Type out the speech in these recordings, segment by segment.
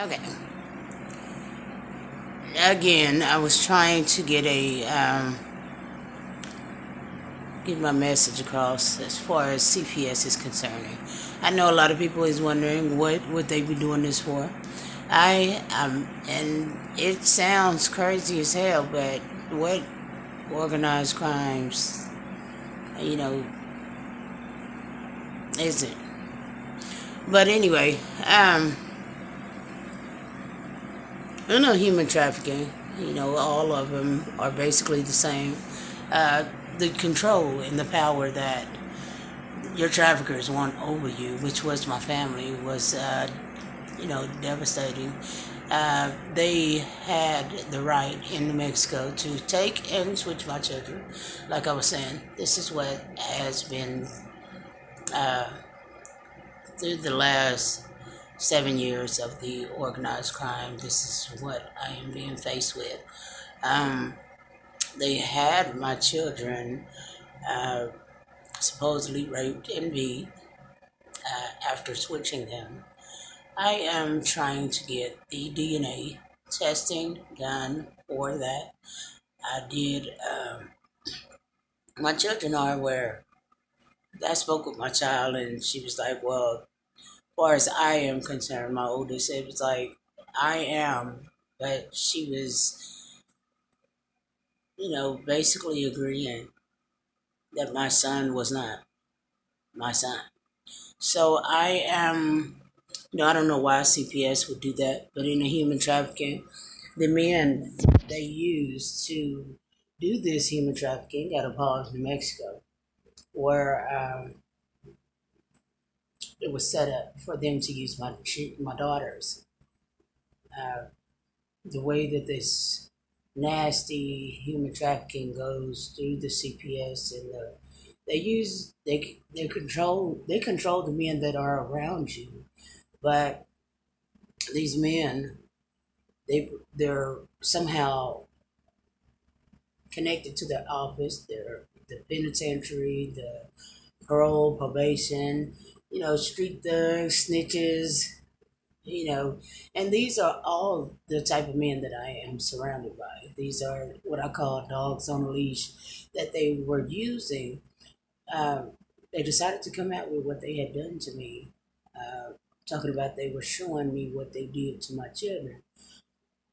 Okay. Again, I was trying to get my message across as far as CPS is concerning. I know a lot of people is wondering what would they be doing this for. And it sounds crazy as hell, but what organized crimes, you know, is it? But anyway, I know human trafficking. All of them are basically the same. Uh, the control and the power that your traffickers want over you, which was my family, was devastating. They had the right in New Mexico to take and switch my children. Like I was saying, this is what has been uh, through the last 7 years of the organized crime. This is what I am being faced with. Um, they had my children uh, supposedly raped and beat after switching them. I am trying to get the DNA testing done for that. I did. My children are aware. I spoke with my child, and she was like, "Well, as far as I am concerned, my oldest, it was like I am," but she was, basically agreeing that my son was not my son. So I am. I don't know why CPS would do that, but in a human trafficking, the men they use to do this human trafficking out of Halls, New Mexico, where it was set up for them to use my daughters. Uh, the way that this nasty human trafficking goes through the CPS and they control the men that are around you, but these men they're somehow connected to the office, the penitentiary, the parole, probation, street thugs, snitches, and these are all the type of men that I am surrounded by. These are what I call dogs on a leash that they were using. Um, they decided to come out with what they had done to me, talking about they were showing me what they did to my children.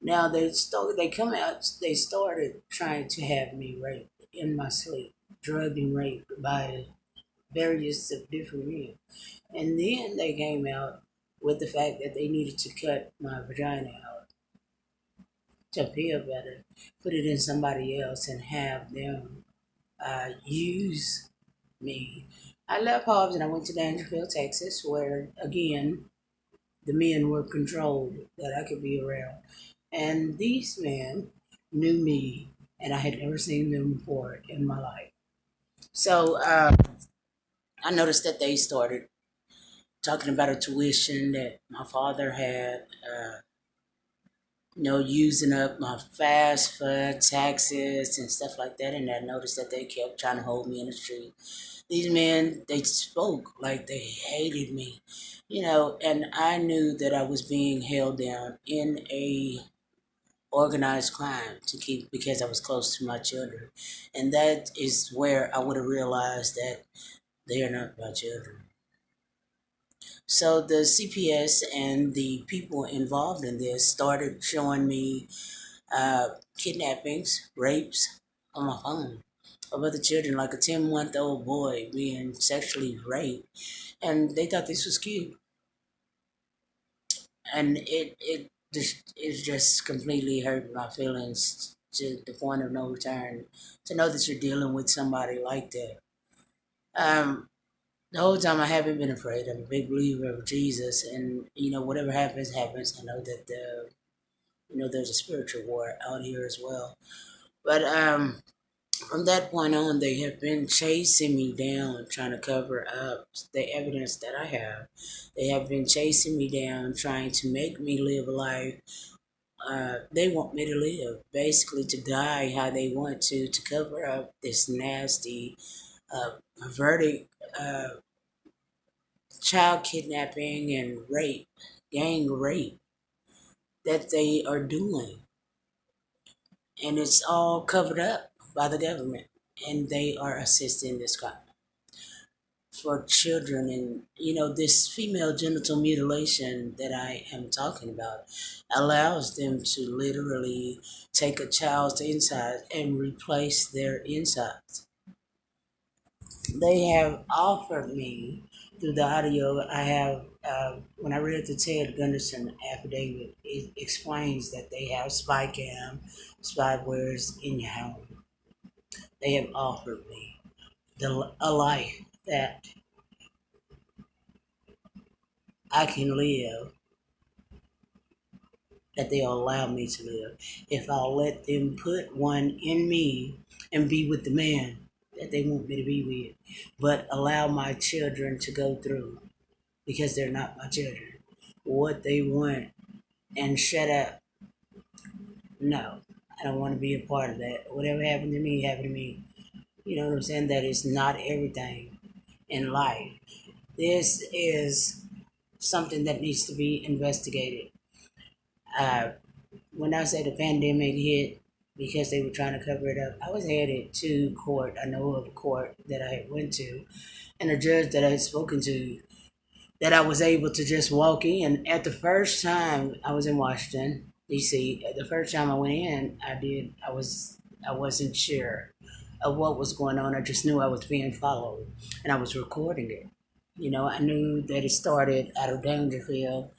Now they come out. They started trying to have me raped in my sleep, drugged and raped by various of different men, and then they came out with the fact that they needed to cut my vagina out to feel better, put it in somebody else, and have them use me. I left Hobbs and I went to Dangerfield, Texas, where again the men were controlled that I could be around. And these men knew me, and I had never seen them before in my life. So I noticed that they started talking about a tuition that my father had, using up my fast food taxes and stuff like that. And I noticed that they kept trying to hold me in the street. These men, they spoke like they hated me, and I knew that I was being held down in a organized crime to keep because I was close to my children. And that is where I would have realized that they are not my children. So the CPS and the people involved in this started showing me kidnappings, rapes on my phone of other children, like a 10-month-old boy being sexually raped. And they thought this was cute. And it just completely hurt my feelings to the point of no return to know that you're dealing with somebody like that. Um, the whole time I haven't been afraid. I'm a big believer of Jesus, and whatever happens, happens. I know that there's a spiritual war out here as well. But from that point on, they have been chasing me down, trying to cover up the evidence that I have. They have been chasing me down, trying to make me live a life they want me to live, basically to die how they want to cover up this nasty verdict, child kidnapping and rape, gang rape. that they are doing, and it's all covered up by the government, and they are assisting this crime for children. And this female genital mutilation that I am talking about allows them to literally take a child's inside and replace their insides. They have offered me through the audio. I have when I read the Ted Gunderson affidavit, it explains that they have spy cam, spywares in your home. They have offered me a life that I can live, that they'll allow me to live, if I'll let them put one in me and be with the man that they want me to be with, but allow my children to go through, because they're not my children, what they want, and shut up. No, I don't want to be a part of that. Whatever happened to me, happened to me. You know what I'm saying? That is not everything in life. This is something that needs to be investigated. Uh, when I say the pandemic hit, because they were trying to cover it up, I was headed to court. I know of a court that I went to, and a judge that I had spoken to, that I was able to just walk in. At the first time I was in Washington D.C., the first time I went in, I wasn't sure of what was going on. I just knew I was being followed, and I was recording it. I knew that it started out of Dangerfield.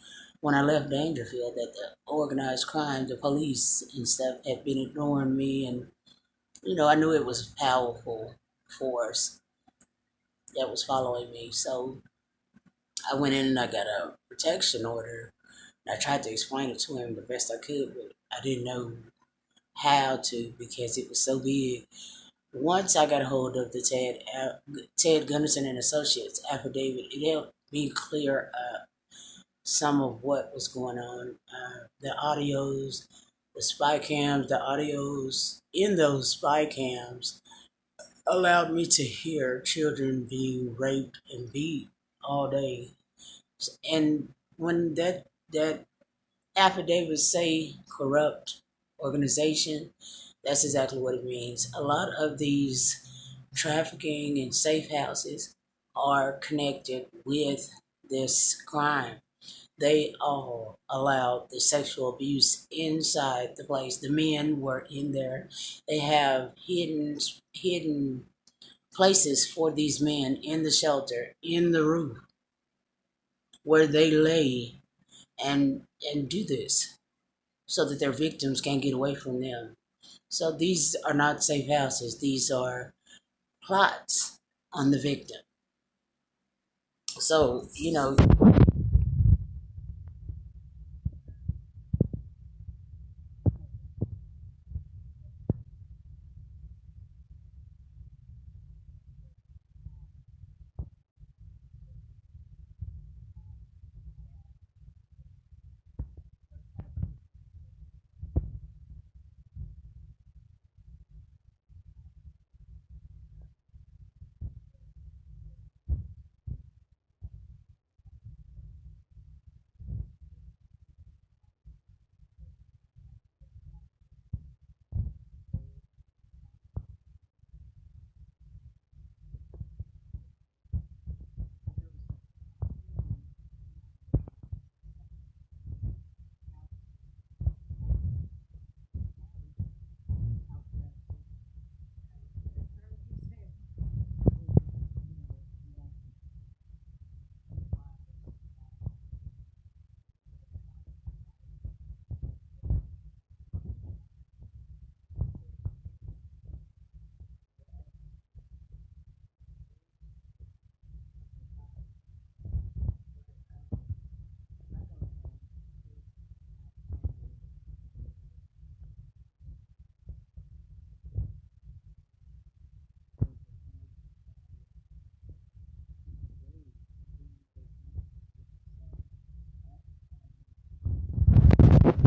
When I left Dangerfield, that the organized crime, the police and stuff, had been ignoring me, and I knew it was a powerful force that was following me. So I went in and I got a protection order. And I tried to explain it to him the best I could, but I didn't know how to, because it was so big. Once I got a hold of the Ted Gunderson and Associates affidavit, it helped me clear up some of what was going on. The audios, the spy cams, the audios in those spy cams allowed me to hear children being raped and beat all day. And when that affidavit say corrupt organization, that's exactly what it means. A lot of these trafficking and safe houses are connected with this crime. They all allowed the sexual abuse inside the place. The men were in there. They have hidden places for these men in the shelter, in the roof, where they lay and do this, so that their victims can't get away from them. So these are not safe houses. These are plots on the victim. So,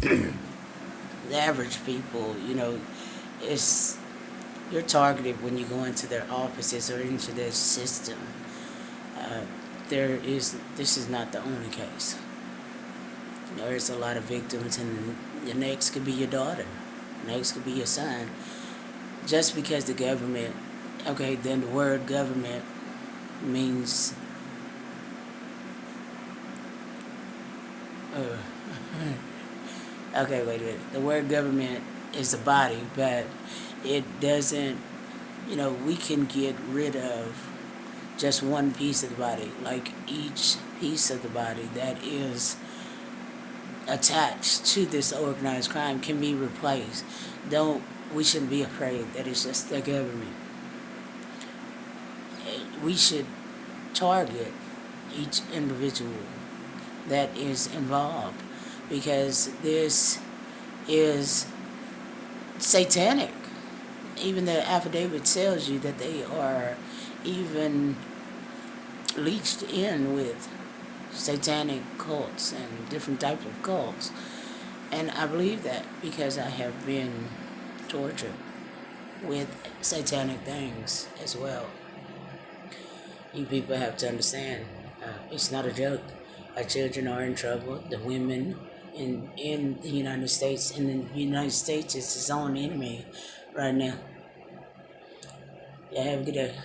the average people, it's you're targeted when you go into their offices or into their system. Uh, this is not the only case. There's a lot of victims, and the next could be your daughter, next could be your son. Just because the government, okay, then the word government means, uh, okay, wait a minute. The word government is the body, but it doesn't, we can get rid of just one piece of the body, like each piece of the body that is attached to this organized crime can be replaced. Don't We shouldn't be afraid that it's just the government. We should target each individual that is involved because this is satanic. Even the affidavit tells you that they are even leached in with satanic cults and different types of cults. And I believe that because I have been tortured with satanic things as well. You people have to understand, it's not a joke. Our children are in trouble. The women in the United States, is its own enemy right now. Yeah, have a good day.